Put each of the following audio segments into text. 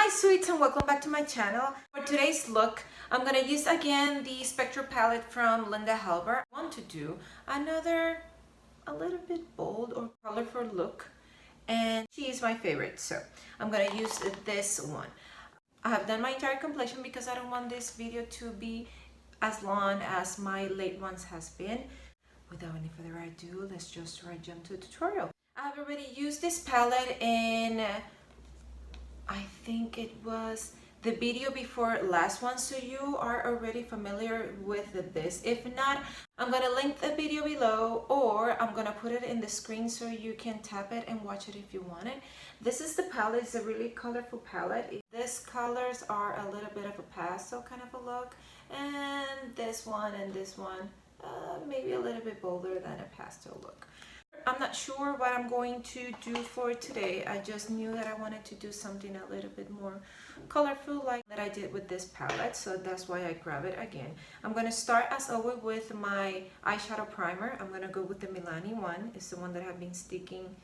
Hi sweets and welcome back to my channel. For today's look, I'm gonna use again the Spectral palette from Linda Hallberg. I want to do another a little bit bold or colorful look, and she is my favorite, so I'm gonna use this one. I have done my entire complexion because I don't want this video to be as long as my late ones has been. Without any further ado, let's just jump to the tutorial. I have already used this palette in I think it was the video before last one, so you are already familiar with this. If not, I'm gonna link the video below, or I'm gonna put it in the screen so you can tap it and watch it if you want it. This is the palette. It's a really colorful palette. These colors are a little bit of a pastel kind of a look, and this one maybe a little bit bolder than a pastel look. I'm not sure what I'm going to do for today. I just knew that I wanted to do something a little bit more colorful like that I did with this palette, so that's why I grab it again. I'm going to start as always with my eyeshadow primer. I'm going to go with the Maybelline one. It's the one that I've been sticking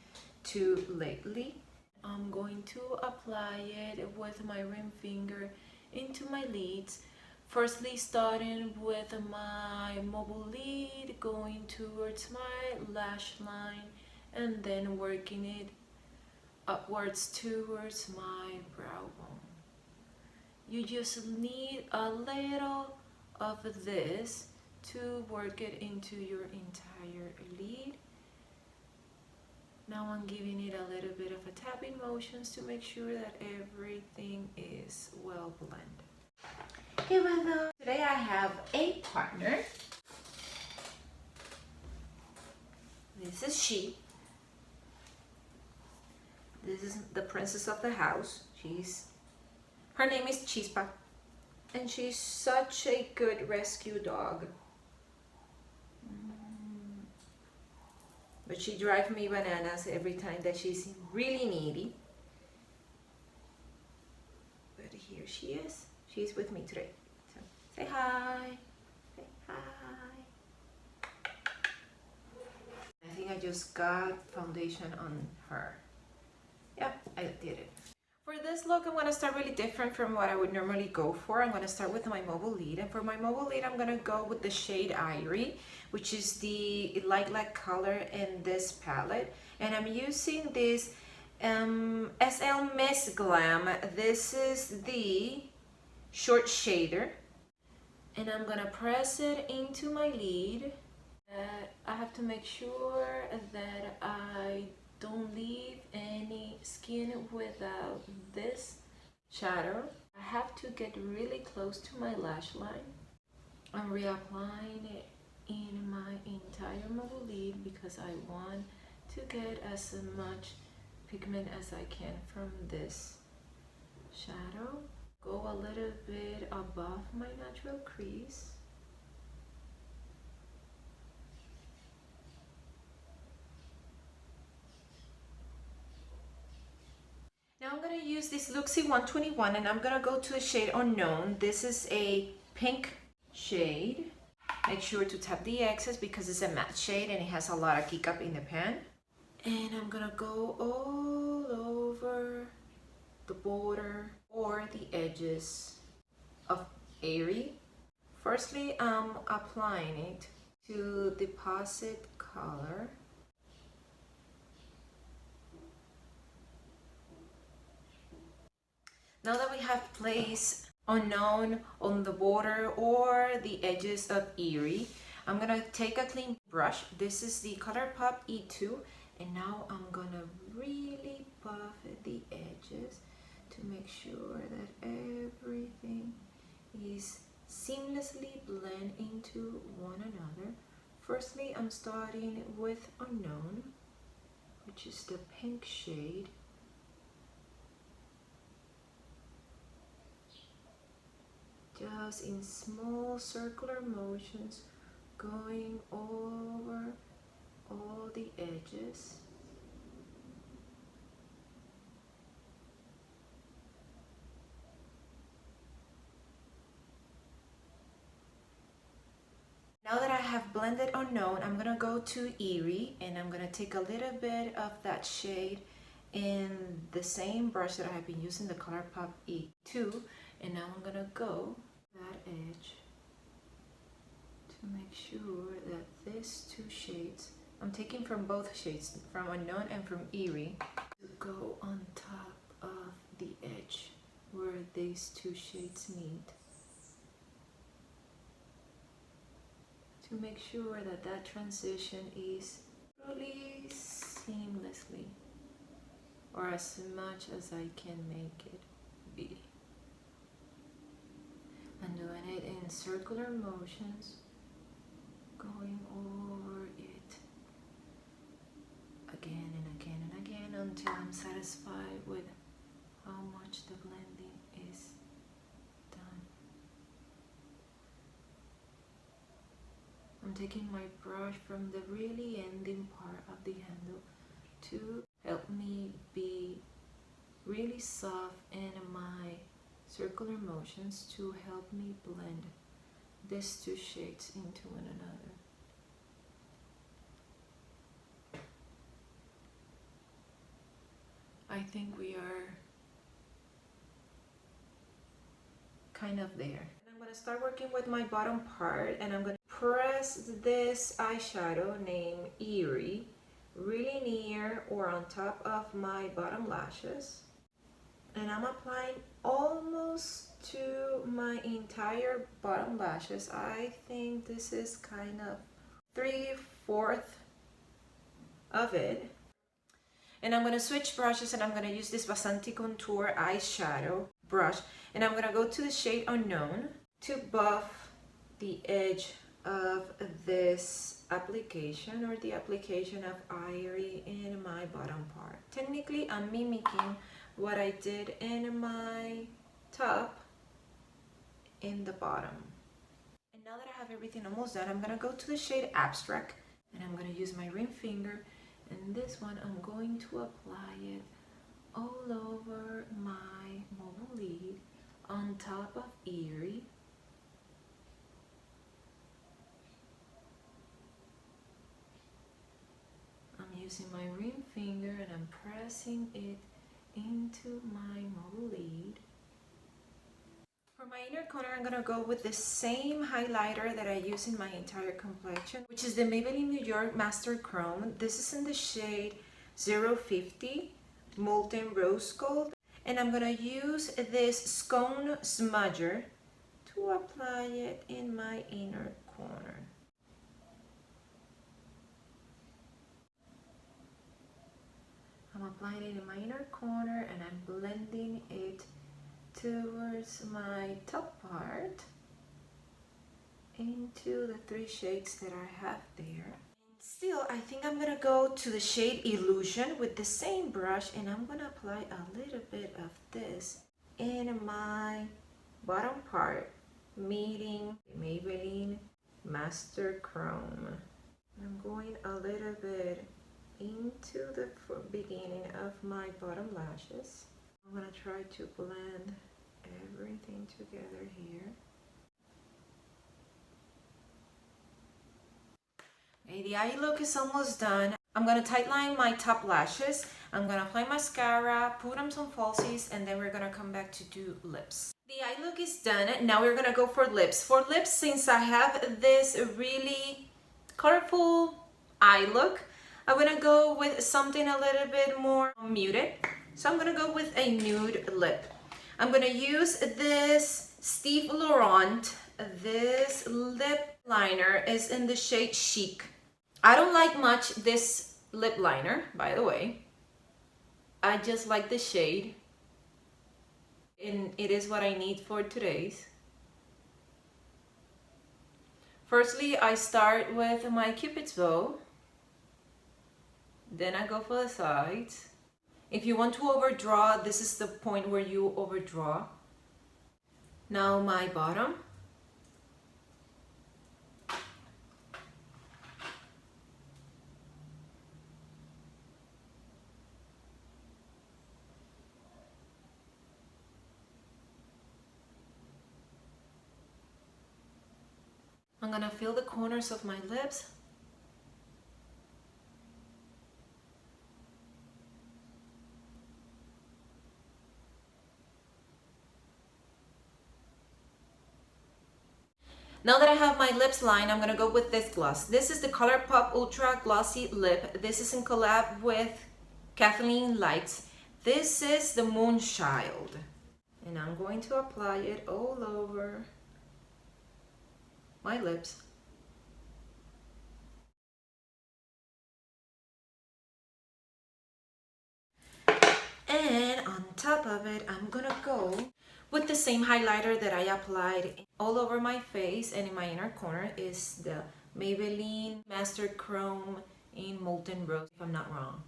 to lately. I'm going to apply it with my ring finger into my lids. Firstly, starting with my mobile lid, going towards my lash line, and then working it upwards towards my brow bone. You just need a little of this to work it into your entire lid. Now I'm giving it a little bit of a tapping motions to make sure that everything is well blended. Hey brother. Today I have a partner. This is she. This is the princess of the house. Her name is Chispa, and she's such a good rescue dog. But she drives me bananas every time that she's really needy. But here she is. She's with me today. So say hi. Say hi. I think I just got foundation on her. Yep, I did it. For this look, I'm going to start really different from what I would normally go for. I'm going to start with my mobile lid. And for my mobile lid, I'm going to go with the shade Ivory, which is the lilac color in this palette. And I'm using this SL Mist Glam. This is the short shader, and I'm gonna press it into my lid. I have to make sure that I don't leave any skin without this shadow. I have to get really close to my lash line. I'm reapplying it in my entire mobile lid because I want to get as much pigment as I can from this shadow. Go a little bit above my natural crease. Now I'm going to use this Luxie 121, and I'm going to go to the shade Unknown. This is a pink shade. Make sure to tap the excess because it's a matte shade and it has a lot of kick up in the pan. And I'm going to go all over the border or the edges of Airy. Firstly, I'm applying it to deposit color. Now that we have placed Unknown on the border or the edges of Airy, I'm gonna take a clean brush. This is the ColourPop E2, and now I'm gonna really buff the edges to make sure that everything is seamlessly blend into one another. Firstly, I'm starting with Unknown, which is the pink shade. Just in small circular motions, going over all the edges. Now that I have blended Unknown, I'm gonna go to Airy, and I'm gonna take a little bit of that shade in the same brush that I have been using, the ColourPop E2, and now I'm gonna go that edge to make sure that these two shades, I'm taking from both shades, from Unknown and from Eerie, to go on top of the edge where these two shades meet, to make sure that that transition is really seamlessly, or as much as I can make it be. I'm doing it in circular motions, going over it again and again and again until I'm satisfied with how much the blending is done. I'm taking my brush from the really ending part of the handle to help me be really soft in my circular motions, to help me blend these two shades into one another. I think we are kind of there. And I'm going to start working with my bottom part, and I'm going to press this eyeshadow named Eerie really near or on top of my bottom lashes, and I'm applying almost to my entire bottom lashes. I think this is kind of 3/4 of it. And I'm going to switch brushes, and I'm going to use this Fenty Contour eyeshadow brush, and I'm going to go to the shade Unknown to buff the edge of this application, or the application of Eerie, in my bottom part. Technically, I'm mimicking what I did in my top in the bottom. And now that I have everything almost done, I'm going to go to the shade Abstract, and I'm going to use my ring finger, and this one I'm going to apply it all over my mobile lid on top of Eerie. I'm using my ring finger and I'm pressing it into my mobile lid. For my inner corner, I'm gonna go with the same highlighter that I use in my entire complexion, which is the Maybelline New York Master Chrome. This is in the shade 050 Molten Rose Gold, and I'm gonna use this Scone Smudger to apply it in my inner corner. I'm applying it in my inner corner, and I'm blending it towards my top part into the three shades that I have there. And still, I think I'm gonna go to the shade Illusion with the same brush, and I'm gonna apply a little bit of this in my bottom part, meeting Maybelline Master Chrome. I'm going a little bit into the beginning of my bottom lashes. I'm gonna try to blend everything together here. Okay, the eye look is almost done. I'm gonna tightline my top lashes. I'm gonna apply mascara, put on some falsies, and then we're gonna come back to do lips. The eye look is done. Now we're gonna go for lips. For lips, since I have this really colorful eye look, I'm gonna go with something a little bit more muted. So I'm gonna go with a nude lip. I'm gonna use this Steve Laurent. This lip liner is in the shade Chic. I don't like much this lip liner, by the way. I just like the shade, and it is what I need for today's. Firstly, I start with my Cupid's bow. Then I go for the sides. If you want to overdraw, this is the point where you overdraw. Now my bottom. I'm gonna fill the corners of my lips. Now that I have my lips lined, I'm gonna go with this gloss. This is the ColourPop Ultra Glossy Lip. This is in collab with Kathleen Lights. This is the Moonchild. And I'm going to apply it all over my lips. And on top of it, I'm gonna go with the same highlighter that I applied all over my face and in my inner corner. Is the Maybelline Master Chrome in Molten Rose, if I'm not wrong.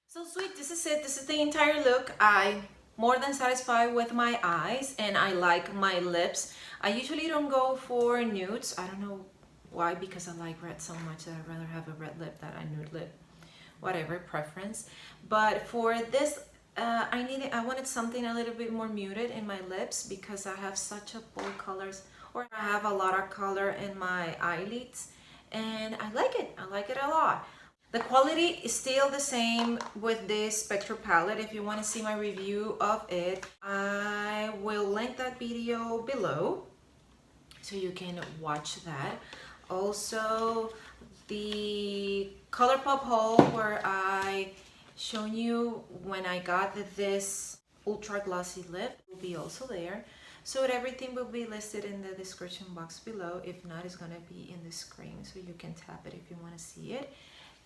So sweet, this is it. This is the entire look. I'm more than satisfied with my eyes and I like my lips. I usually don't go for nudes. I don't know why, because I like red so much that I'd rather have a red lip than a nude lip. Whatever, preference. But for this, I wanted something a little bit more muted in my lips because I have such a bold colors, or I have a lot of color in my eyelids, and I like it a lot. The quality is still the same with this Spectral palette. If you want to see my review of it, I will link that video below so you can watch that. Also, the ColourPop haul where I shown you when I got this ultra glossy lip will be also there. So everything will be listed in the description box below. If not, it's gonna be in the screen so you can tap it if you want to see it.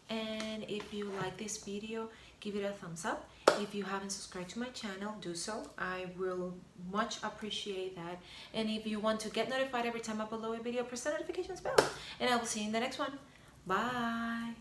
And if you like this video, give it a thumbs up. If you haven't subscribed to my channel, do so. I will much appreciate that. And if you want to get notified every time I upload a video, press the notifications bell. And I will see you in the next one. Bye.